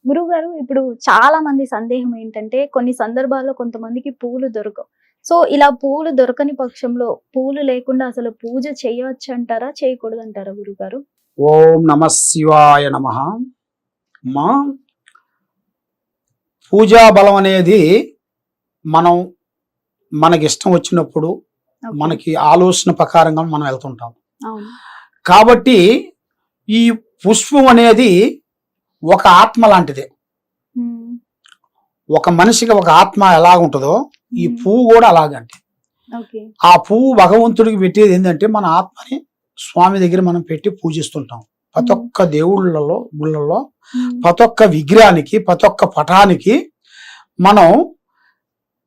గురువుగారు ఇప్పుడు చాలా మంది సందేహం ఏంటంటే కొన్ని సందర్భాల్లో కొంతమందికి పూలు దొరకవు. సో ఇలా పూలు దొరకని పక్షంలో పూలు లేకుండా అసలు పూజ చేయవచ్చు అంటారా? చేయకూడదంటారా గురుగారు? ఓం నమ శివాయ నమ. మా పూజా బలం అనేది మనం మనకి ఇష్టం వచ్చినప్పుడు మనకి ఆలోచన ప్రకారంగా మనం వెళ్తుంటాం. కాబట్టి ఈ పుష్పం అనేది ఒక ఆత్మ లాంటిదే. ఒక మనిషికి ఒక ఆత్మ ఎలాగుంటుందో ఈ పువ్వు కూడా అలాగంటే. ఆ పువ్వు భగవంతుడికి పెట్టేది ఏంటంటే మన ఆత్మని స్వామి దగ్గర మనం పెట్టి పూజిస్తుంటాం. ప్రతి ఒక్క దేవుళ్ళలో గుళ్ళల్లో ప్రతి ఒక్క విగ్రహానికి ప్రతి ఒక్క పటానికి మనం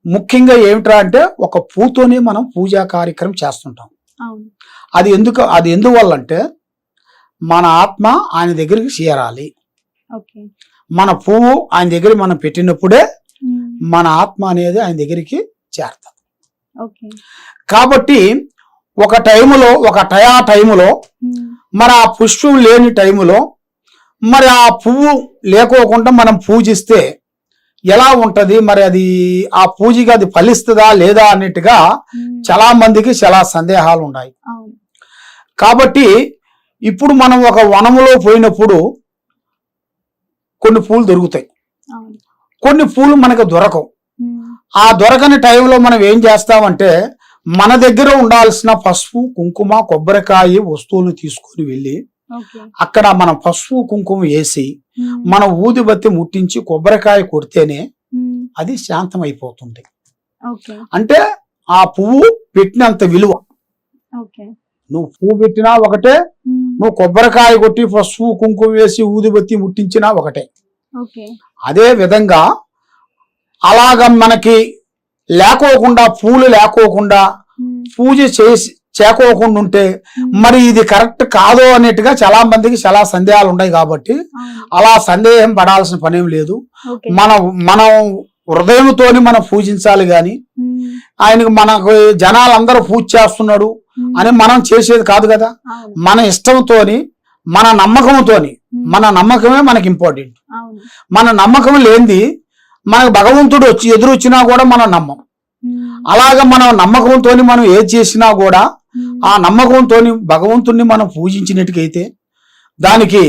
ముఖ్యంగా ఏమిట్రా అంటే ఒక పూతోనే మనం పూజా కార్యక్రమం చేస్తుంటాం. అది ఎందువల్ల అంటే మన ఆత్మ ఆయన దగ్గరికి చేరాలి. మన పువ్వు ఆయన దగ్గర మనం పెట్టినప్పుడే మన ఆత్మ అనేది ఆయన దగ్గరికి చేరుతుంది. కాబట్టి ఒక టైములో మరి ఆ పుష్పం లేని టైములో మరి ఆ పువ్వు లేకోకుండా మనం పూజిస్తే ఎలా ఉంటది, మరి అది ఆ పూజకి అది ఫలిస్తుందా లేదా అన్నట్టుగా చాలా మందికి చాలా సందేహాలు ఉన్నాయి. కాబట్టి ఇప్పుడు మనం ఒక వనములో పోయినప్పుడు కొన్ని పూలు దొరుకుతాయి, కొన్ని పూలు మనకు దొరకవు. ఆ దొరకని టైంలో మనం ఏం చేస్తామంటే మన దగ్గర ఉండాల్సిన పసుపు కుంకుమ కొబ్బరికాయ వస్తువులు తీసుకొని వెళ్ళి అక్కడ మనం పసుపు కుంకుమ వేసి మన ఊదిబత్తి ముట్టించి కొబ్బరికాయ కొడితేనే అది శాంతం అయిపోతుంది. అంటే ఆ పువ్వు పెట్టినంత విలువ. నువ్వు పువ్వు పెట్టినా ఒకటే, నువ్వు కొబ్బరికాయ కొట్టి పసుపు కుంకుమ వేసి ఊదిబత్తి ముట్టించినా ఒకటే. అదే విధంగా అలాగ మనకి లేకోకుండా పూలు లేకోకుండా పూజ చేకోకుండా ఉంటే మరి ఇది కరెక్ట్ కాదు అన్నట్టుగా చాలా మందికి చాలా సందేహాలు ఉన్నాయి. కాబట్టి అలా సందేహం పడాల్సిన పనేం లేదు. మనం హృదయంతోని మనం పూజించాలి గాని ఆయనకు మనకు జనాలందరూ పూజ చేస్తున్నాడు అని మనం చేసేది కాదు కదా. మన ఇష్టంతోని మన నమ్మకమే మనకి ఇంపార్టెంట్. మన నమ్మకం లేనిది మనకు భగవంతుడు ఎదురొచ్చినా కూడా మనం నమ్మం. అలాగా మనం నమ్మకంతో మనం ఏది చేసినా కూడా ఆ నమ్మకంతో భగవంతుడిని మనం పూజించినట్టుకైతే దానికి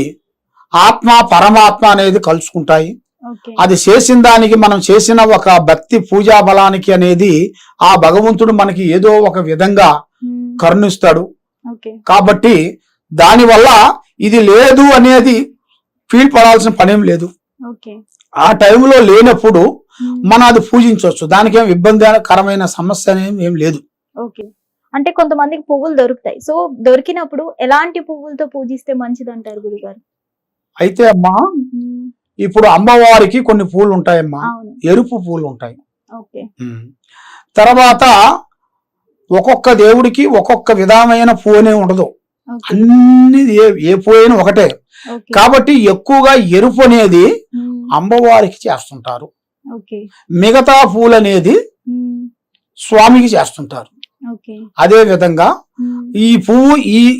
ఆత్మ పరమాత్మ అనేది కలుసుకుంటాయి. అది చేసిన దానికి మనం చేసిన ఒక భక్తి పూజా బలానికి అనేది ఆ భగవంతుడు మనకి ఏదో ఒక విధంగా కరుణిస్తాడు. కాబట్టి దానివల్ల ఇది లేదు అనేది ఫీల్ పడాల్సిన పనేం లేదు. ఆ టైంలో లేనప్పుడు మనం అది పూజించవచ్చు. దానికి ఏం ఇబ్బందికరమైన సమస్య ఏం లేదు. అంటే కొంతమందికి పువ్వులు దొరుకుతాయి. సో దొరికినప్పుడు ఎలాంటి పువ్వులతో పూజిస్తే మంచిది అంటారు గురుగారు? అయితే అమ్మా ఇప్పుడు అమ్మవారికి కొన్ని పూలు ఉంటాయమ్మా, ఎరుపు పూలు ఉంటాయి. తర్వాత ఒక్కొక్క దేవుడికి ఒక్కొక్క విధమైన పువ్వు అనే ఉండదు, అన్ని ఏ పువ్వు అయినా ఒకటే. కాబట్టి ఎక్కువగా ఎరుపు అనేది అమ్మవారికి చేస్తుంటారు, మిగతా పూలు అనేది స్వామికి చేస్తుంటారు. అదే విధంగా ఈ పువ్వు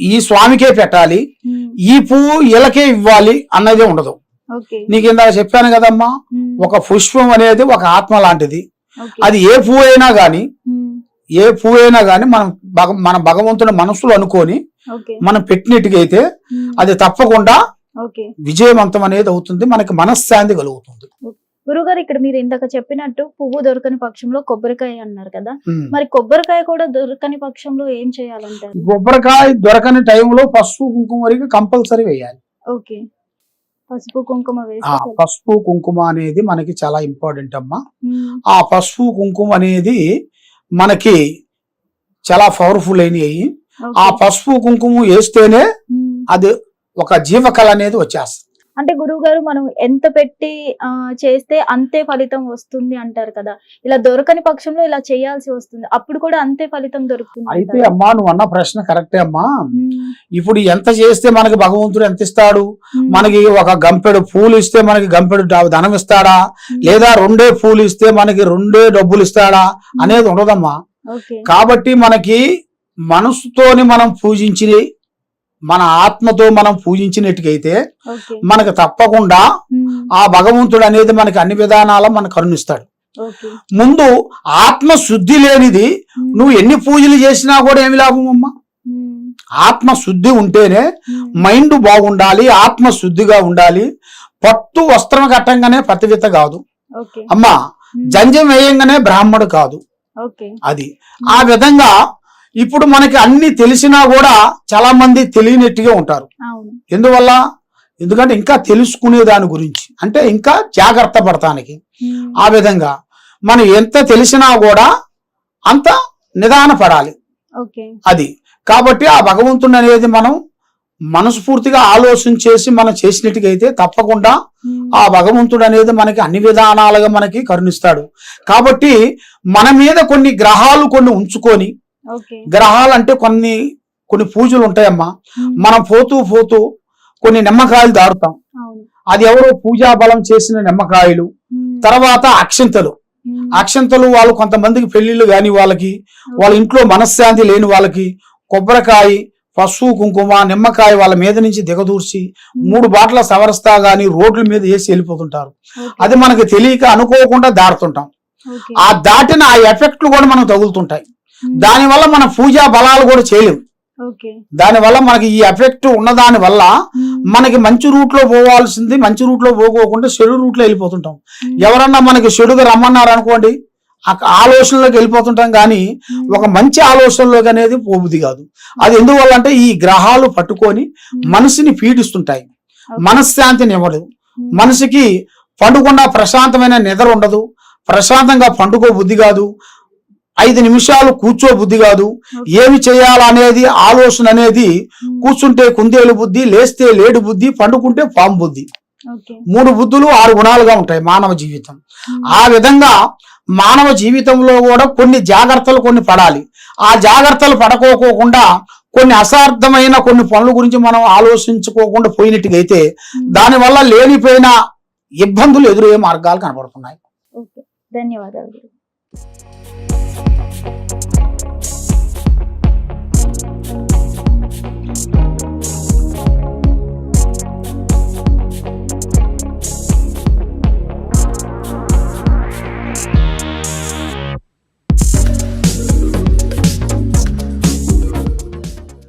ఈ స్వామికే పెట్టాలి, ఈ పువ్వు ఇలాకే ఇవ్వాలి అన్నది ఉండదు. నీకు ఇందాక చెప్పాను కదమ్మా, ఒక పుష్పం అనేది ఒక ఆత్మ లాంటిది. అది ఏ పువ్వు అయినా గాని మన భగవంతుని మనసులో అనుకొని మనం పెట్టినట్టుగైతే అది తప్పకుండా విజయవంతం అనేది అవుతుంది, మనకి మనశ్శాంతి కలుగుతుంది. గురుగారు ఇక్కడ మీరు ఇందాక చెప్పినట్టు పువ్వు దొరకని పక్షంలో కొబ్బరికాయ అన్నారు కదా, మరి కొబ్బరికాయ కూడా దొరకని పక్షంలో ఏం చేయాలంటారు? కొబ్బరికాయ దొరకని టైంలో పసుపు కుంకుమ వరకు కంపల్సరీ వేయాలి. పసుపు కుంకుమ పసుపు కుంకుమ అనేది మనకి చాలా ఇంపార్టెంట్ అమ్మా. ఆ పసుపు కుంకుమ అనేది మనకి చాలా పవర్ఫుల్ అయినవి. ఆ పసుపు కుంకుమ వేస్తేనే అది ఒక జీవకళ అనేది వచ్చేస్తుంది. అంటే గురువు గారు మనం ఎంత పెట్టి చేస్తే అంతే ఫలితం వస్తుంది అంటారు కదా, ఇలా దొరకని పక్షంలో ఇలా చేయాల్సి వస్తుంది, అప్పుడు కూడా అంతే ఫలితం దొరుకుతుంది? అయితే అమ్మా నువ్వు అన్న ప్రశ్న కరెక్టే అమ్మా. ఇప్పుడు ఎంత చేస్తే మనకి భగవంతుడు ఎంత ఇస్తాడు? మనకి ఒక గంపెడు పూలు ఇస్తే మనకి గంపెడు ధనం ఇస్తాడా, లేదా 2 పూలు ఇస్తే మనకి 2 డబ్బులు ఇస్తాడా అనేది ఉండదమ్మా. కాబట్టి మనకి మనసుతోని మనం పూజించి మన ఆత్మతో మనం పూజించినట్టుగైతే ఓకే. మనకు తప్పకుండా ఉమ్, ఆ భగవంతుడు అనేది మనకి అన్ని విధానాల మనకు కరుణిస్తాడు. ఓకే. ముందు ఆత్మ శుద్ధి లేనిది ఉమ్, నువ్వు ఎన్ని పూజలు చేసినా కూడా ఏమి లాభం అమ్మా? ఉమ్, ఆత్మ శుద్ధి ఉంటేనే ఉమ్, మైండ్ బాగుండాలి, ఆత్మ శుద్ధిగా ఉండాలి. పట్టు వస్త్రం కట్టంగానే పతివిత కాదు ఓకే. అమ్మా, ఉమ్, జంజం వేయంగానే బ్రాహ్మడు కాదు. ఓకే. అది ఆ విధంగా ఇప్పుడు మనకి అన్ని తెలిసినా కూడా చాలా మంది తెలియనట్టుగా ఉంటారు. అవును. ఎందువల్ల? ఎందుకంటే ఇంకా తెలుసుకునే దాని గురించి, అంటే ఇంకా జాగ్రత్త పడటానికి. ఉమ్, ఆ విధంగా మనం ఎంత తెలిసినా కూడా అంత నిదాన పడాలి. ఓకే. అది కాబట్టి ఆ భగవంతుడు అనేది మనం మనస్ఫూర్తిగా ఆలోచన చేసి మనం చేసినట్టుగైతే తప్పకుండా ఉమ్, ఆ భగవంతుడు అనేది మనకి అన్ని విధానాలుగా మనకి కరుణిస్తాడు. కాబట్టి మన మీద కొన్ని గ్రహాలు కొన్ని ఉంచుకొని, ఓకే. గ్రహాలు అంటే కొన్ని కొన్ని పూజలు ఉంటాయమ్మా. ఉమ్, మనం పోతూ పోతూ కొన్ని నిమ్మకాయలు దాడుతాం. అవును. అది ఎవరో పూజా బలం చేసిన నిమ్మకాయలు. ఉమ్, తర్వాత అక్షంతలు. ఉమ్, అక్షంతలు వాళ్ళు కొంతమందికి పెళ్లిళ్ళు కాని వాళ్ళకి, వాళ్ళ ఇంట్లో మనశ్శాంతి లేని వాళ్ళకి కొబ్బరికాయ, పసుపు, కుంకుమ, నిమ్మకాయ వాళ్ళ మీద నుంచి దిగదూర్చి 3 బాటల సవరస్తా గాని రోడ్ల మీద వేసి వెళ్ళిపోతుంటారు. ఓకే. అది మనకి తెలియక అనుకోకుండా దాడుతుంటాం. ఓకే. ఆ దాటిన ఆ ఎఫెక్ట్లు కూడా మనకు తగులుతుంటాయి. ఉమ్, దానివల్ల మన పూజా బలాలు కూడా చేయలేము. ఓకే. దానివల్ల మనకి ఈ ఎఫెక్ట్ ఉన్న దాని వల్ల ఉమ్, మనకి మంచి రూట్ లో పోవాల్సింది మంచి రూట్ లో పోకోకుండా చెడు రూట్ లో వెళ్ళిపోతుంటాం. ఉమ్, ఎవరన్నా మనకి చెడుగా రమ్మన్నారు అనుకోండి, ఆ ఆలోచనలోకి వెళ్ళిపోతుంటాం. కానీ ఉమ్, ఒక మంచి ఆలోచనలోకి అనేది పోబుద్ది కాదు. అది ఎందువల్ల అంటే ఈ గ్రహాలు పట్టుకొని ఉమ్, మనసుని పీడిస్తుంటాయి, ఓకే. మనశ్శాంతిని ఇవ్వదు. ఉమ్, మనసుకి పండుకుండా ప్రశాంతమైన నిద్ర ఉండదు, ప్రశాంతంగా పండుకో బుద్ధి కాదు, 5 నిమిషాలు కూర్చో బుద్ధి కాదు, ఏమి చేయాలనేది ఆలోచన అనేది. ఉమ్, కూర్చుంటే కుందేలు బుద్ధి, లేస్తే లేడు బుద్ధి, పండుకుంటే పాము బుద్ధి. ఓకే. 3 బుద్ధులు 6 గుణాలుగా ఉంటాయి మానవ జీవితం. ఉమ్, ఆ విధంగా మానవ జీవితంలో కూడా కొన్ని జాగ్రత్తలు కొన్ని పడాలి. ఆ జాగ్రత్తలు పడకోకుండా కొన్ని అసార్థమైన కొన్ని పనుల గురించి మనం ఆలోచించుకోకుండా పోయినట్టుగైతే దానివల్ల లేనిపోయిన ఇబ్బందులు ఎదురయ్యే మార్గాలు కనబడుతున్నాయి. ఓకే. ధన్యవాదాలు గురువు.